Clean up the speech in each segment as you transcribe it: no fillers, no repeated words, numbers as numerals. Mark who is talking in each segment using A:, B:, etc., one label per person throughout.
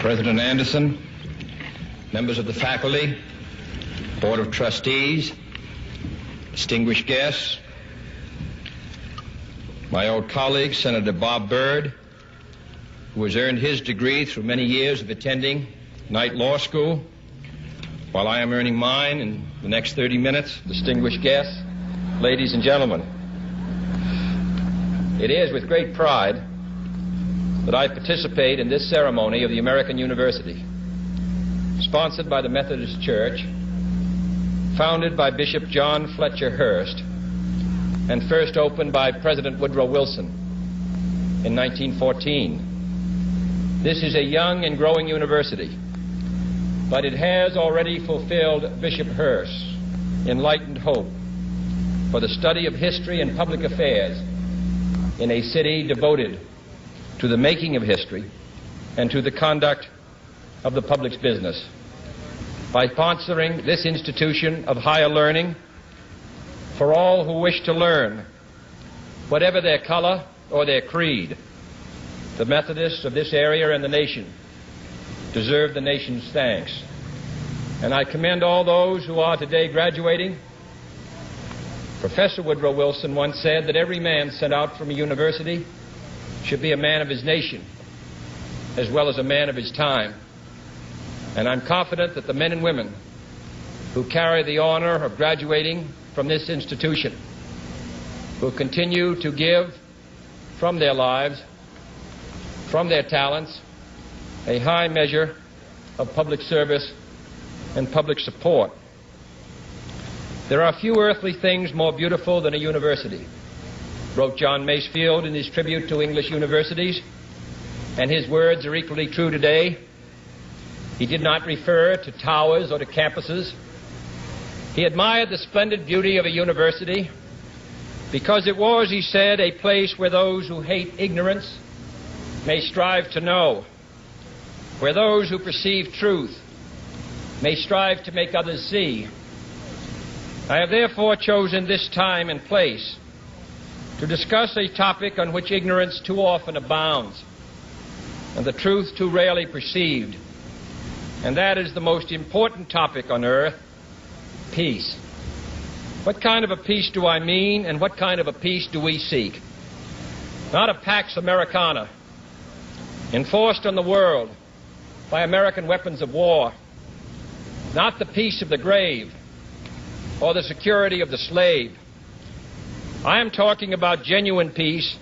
A: President Anderson, members of the faculty, Board of Trustees, distinguished guests, my old colleague, Senator Bob Byrd, who has earned his degree through many years of attending Knight Law School, while I am earning mine in the next 30 minutes, distinguished guests, ladies and gentlemen. It is with great pride that I participate in this ceremony of the American University, sponsored by the Methodist Church, founded by Bishop John Fletcher Hurst, and first opened by President Woodrow Wilson in 1914. This is a young and growing university, but it has already fulfilled Bishop Hurst's enlightened hope for the study of history and public affairs in a city devoted to the making of history and to the conduct of the public's business. By sponsoring this institution of higher learning for all who wish to learn, whatever their color or their creed, the Methodists of this area and the nation deserve the nation's thanks. And I commend all those who are today graduating. Professor Woodrow Wilson once said that every man sent out from a university should be a man of his nation as well as a man of his time. And I'm confident that the men and women who carry the honor of graduating from this institution will continue to give from their lives, from their talents, a high measure of public service and public support. There are few earthly things more beautiful than a university, wrote John Masefield in his tribute to English universities, and his words are equally true today. He did not refer to towers or to campuses. He admired the splendid beauty of a university because it was, he said, a place where those who hate ignorance may strive to know, where those who perceive truth may strive to make others see. I have therefore chosen this time and place to discuss a topic on which ignorance too often abounds and the truth too rarely perceived, and that is the most important topic on earth: peace. What kind of a peace do I mean, and what kind of a peace do we seek? Not a Pax Americana enforced on the world by American weapons of war, not the peace of the grave or the security of the slave. I am talking about genuine peace,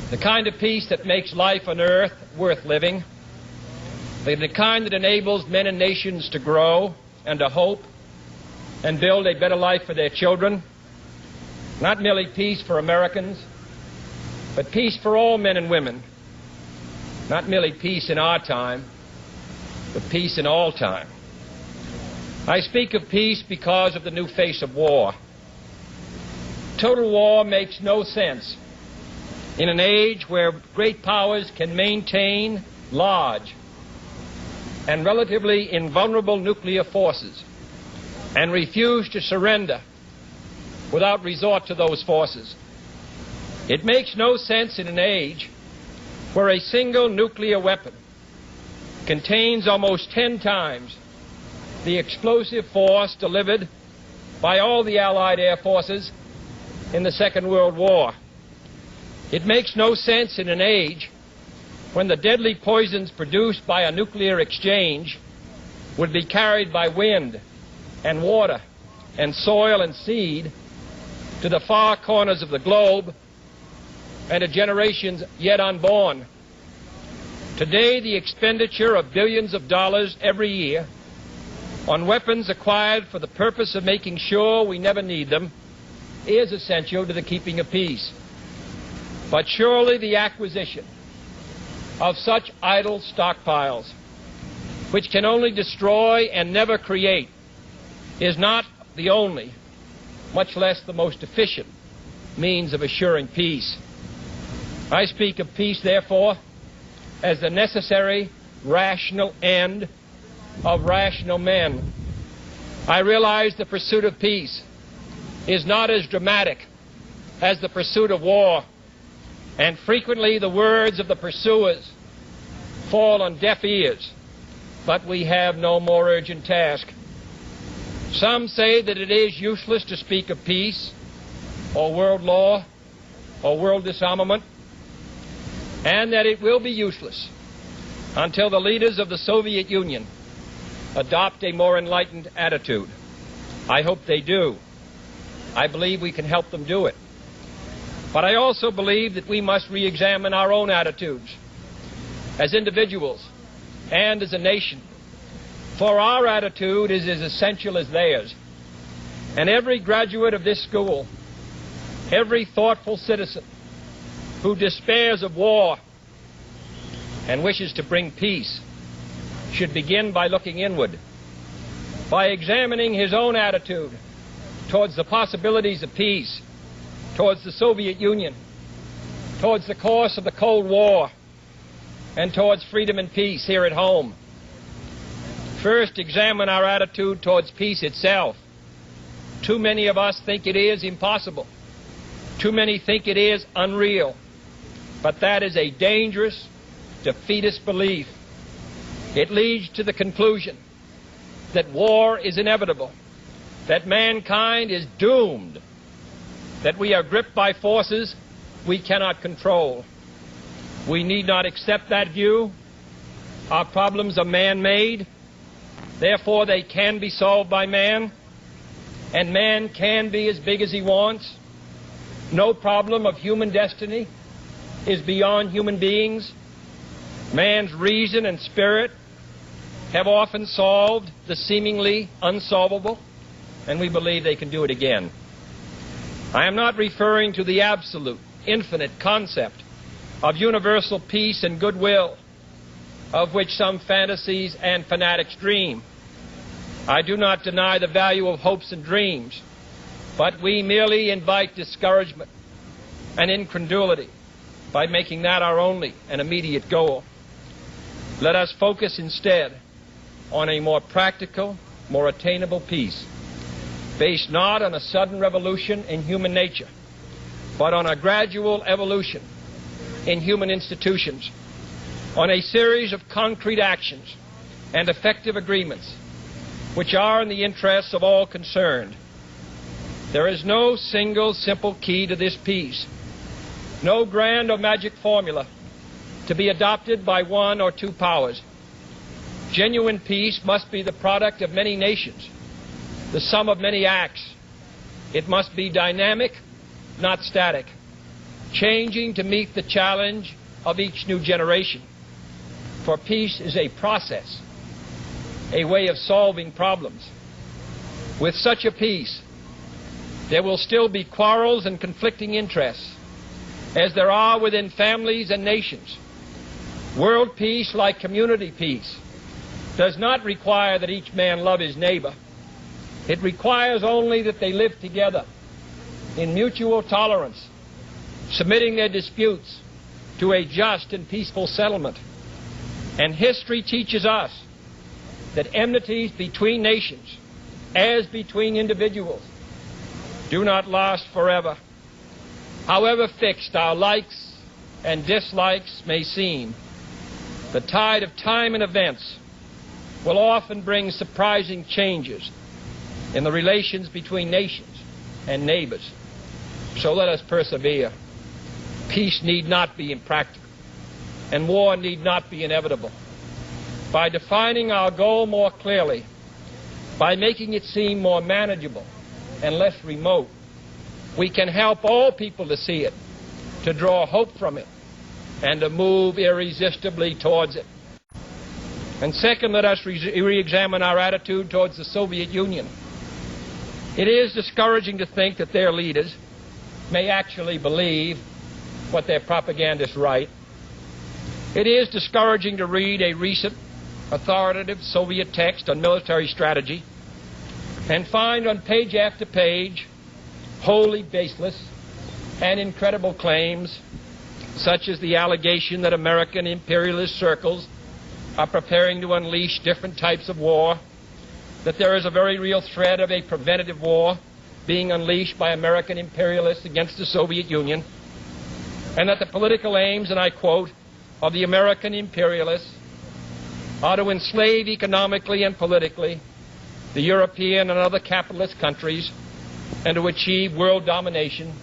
A: the kind of peace that makes life on earth worth living, the kind that enables men and nations to grow and to hope and build a better life for their children. Not merely peace for Americans, but peace for all men and women. Not merely peace in our time, but peace in all time. I speak of peace because of the new face of war. Total war makes no sense in an age where great powers can maintain large and relatively invulnerable nuclear forces and refuse to surrender without resort to those forces. It makes no sense in an age where a single nuclear weapon contains almost 10 times the explosive force delivered by all the Allied air forces in the Second World War. It makes no sense in an age when the deadly poisons produced by a nuclear exchange would be carried by wind and water and soil and seed to the far corners of the globe and to generations yet unborn. Today, the expenditure of billions of dollars every year on weapons acquired for the purpose of making sure we never need them is essential to the keeping of peace. But surely the acquisition of such idle stockpiles, which can only destroy and never create, is not the only, much less the most efficient, means of assuring peace. I speak of peace, therefore, as the necessary, rational end of rational men. I realize the pursuit of peace is not as dramatic as the pursuit of war, and frequently the words of the pursuers fall on deaf ears, but we have no more urgent task. Some say that it is useless to speak of peace or world law or world disarmament, and that it will be useless until the leaders of the Soviet Union adopt a more enlightened attitude. I hope they do. I believe we can help them do it. But I also believe that we must re-examine our own attitudes as individuals and as a nation, for our attitude is as essential as theirs. And every graduate of this school, every thoughtful citizen who despairs of war and wishes to bring peace should begin by looking inward, by examining his own attitude towards the possibilities of peace, towards the Soviet Union, towards the course of the Cold War, and towards freedom and peace here at home. First, examine our attitude towards peace itself. Too many of us think it is impossible. Too many think it is unreal. But that is a dangerous, defeatist belief. It leads to the conclusion that war is inevitable, that mankind is doomed, that we are gripped by forces we cannot control. We need not accept that view. Our problems are man-made. Therefore, they can be solved by man, and man can be as big as he wants. No problem of human destiny is beyond human beings. Man's reason and spirit have often solved the seemingly unsolvable, and we believe they can do it again. I am not referring to the absolute, infinite concept of universal peace and goodwill, of which some fantasies and fanatics dream. I do not deny the value of hopes and dreams, but we merely invite discouragement and incredulity by making that our only and immediate goal. Let us focus instead on a more practical, more attainable peace, based not on a sudden revolution in human nature, but on a gradual evolution in human institutions, on a series of concrete actions and effective agreements which are in the interests of all concerned. There is no single simple key to this peace, no grand or magic formula to be adopted by one or two powers. Genuine peace must be the product of many nations, the sum of many acts. It must be dynamic, not static, changing to meet the challenge of each new generation. For peace is a process, a way of solving problems. With such a peace, there will still be quarrels and conflicting interests, as there are within families and nations. World peace, like community peace, does not require that each man love his neighbor. It requires only that they live together in mutual tolerance, submitting their disputes to a just and peaceful settlement. And history teaches us that enmities between nations, as between individuals, do not last forever. However fixed our likes and dislikes may seem, the tide of time and events will often bring surprising changes in the relations between nations and neighbors. So let us persevere. Peace need not be impractical, and war need not be inevitable. By defining our goal more clearly, by making it seem more manageable and less remote, we can help all people to see it, to draw hope from it, and to move irresistibly towards it. And second, let us re-examine our attitude towards the Soviet Union. It is discouraging to think that their leaders may actually believe what their propagandists write. It is discouraging to read a recent authoritative Soviet text on military strategy and find on page after page wholly baseless and incredible claims, such as the allegation that American imperialist circles are preparing to unleash different types of war, that there is a very real threat of a preventative war being unleashed by American imperialists against the Soviet Union, and that the political aims, and I quote, of the American imperialists are to enslave economically and politically the European and other capitalist countries and to achieve world domination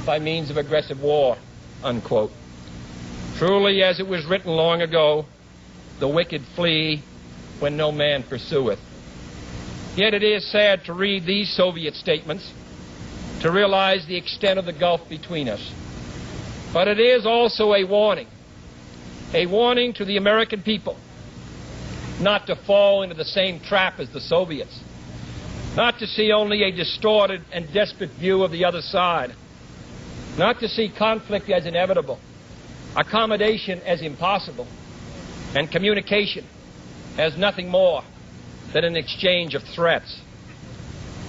A: by means of aggressive war, unquote. Truly, as it was written long ago, the wicked flee when no man pursueth. Yet it is sad to read these Soviet statements, to realize the extent of the gulf between us. But it is also a warning to the American people not to fall into the same trap as the Soviets, not to see only a distorted and desperate view of the other side, not to see conflict as inevitable, accommodation as impossible, and communication as nothing more than an exchange of threats.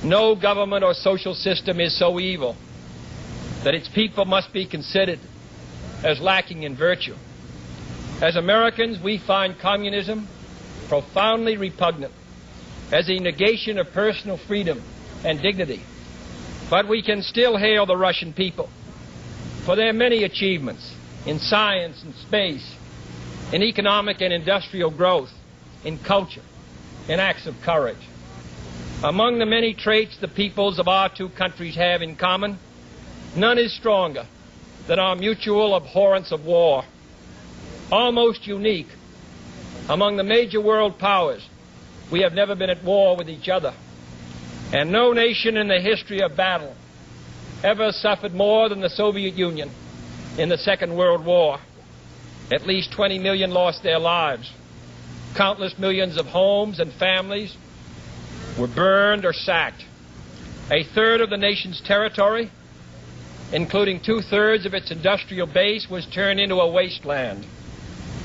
A: No government or social system is so evil that its people must be considered as lacking in virtue. As Americans, we find communism profoundly repugnant as a negation of personal freedom and dignity. But we can still hail the Russian people for their many achievements in science and space, in economic and industrial growth, in culture, in acts of courage. Among the many traits the peoples of our two countries have in common, none is stronger than our mutual abhorrence of war. Almost unique among the major world powers, we have never been at war with each other. And no nation in the history of battle ever suffered more than the Soviet Union in the Second World War. At least 20 million lost their lives. Countless millions of homes and families were burned or sacked. A third of the nation's territory, including 2/3 of its industrial base, was turned into a wasteland,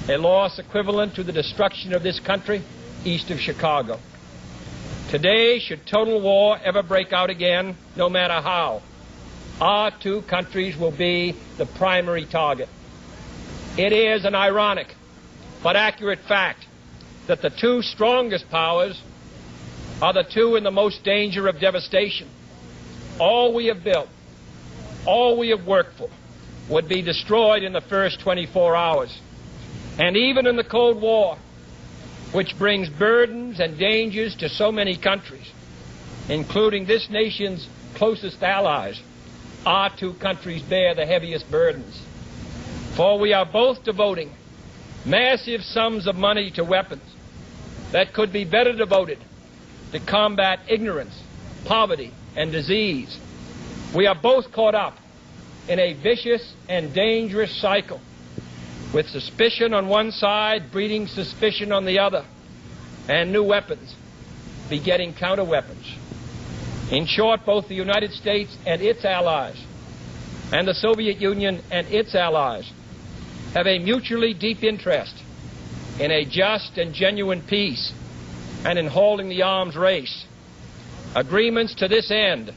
A: a loss equivalent to the destruction of this country east of Chicago. Today, should total war ever break out again, no matter how, our two countries will be the primary target. It is an ironic but accurate fact that the two strongest powers are the two in the most danger of devastation. All we have built, all we have worked for, would be destroyed in the first 24 hours. And even in the Cold War, which brings burdens and dangers to so many countries, including this nation's closest allies, our two countries bear the heaviest burdens. For we are both devoting massive sums of money to weapons that could be better devoted to combat ignorance, poverty, and disease. We are both caught up in a vicious and dangerous cycle, with suspicion on one side breeding suspicion on the other, and new weapons begetting counter-weapons. In short, both the United States and its allies, and the Soviet Union and its allies, have a mutually deep interest in a just and genuine peace and in holding the arms race. Agreements to this end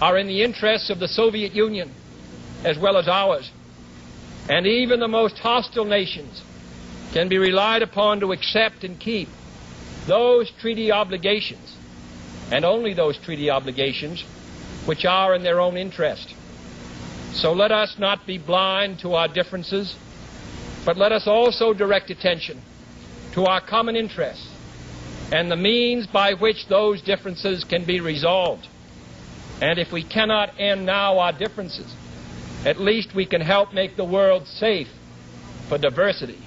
A: are in the interests of the Soviet Union as well as ours, and even the most hostile nations can be relied upon to accept and keep those treaty obligations, and only those treaty obligations, which are in their own interest. So let us not be blind to our differences, but let us also direct attention to our common interests and the means by which those differences can be resolved. And if we cannot end now our differences, at least we can help make the world safe for diversity.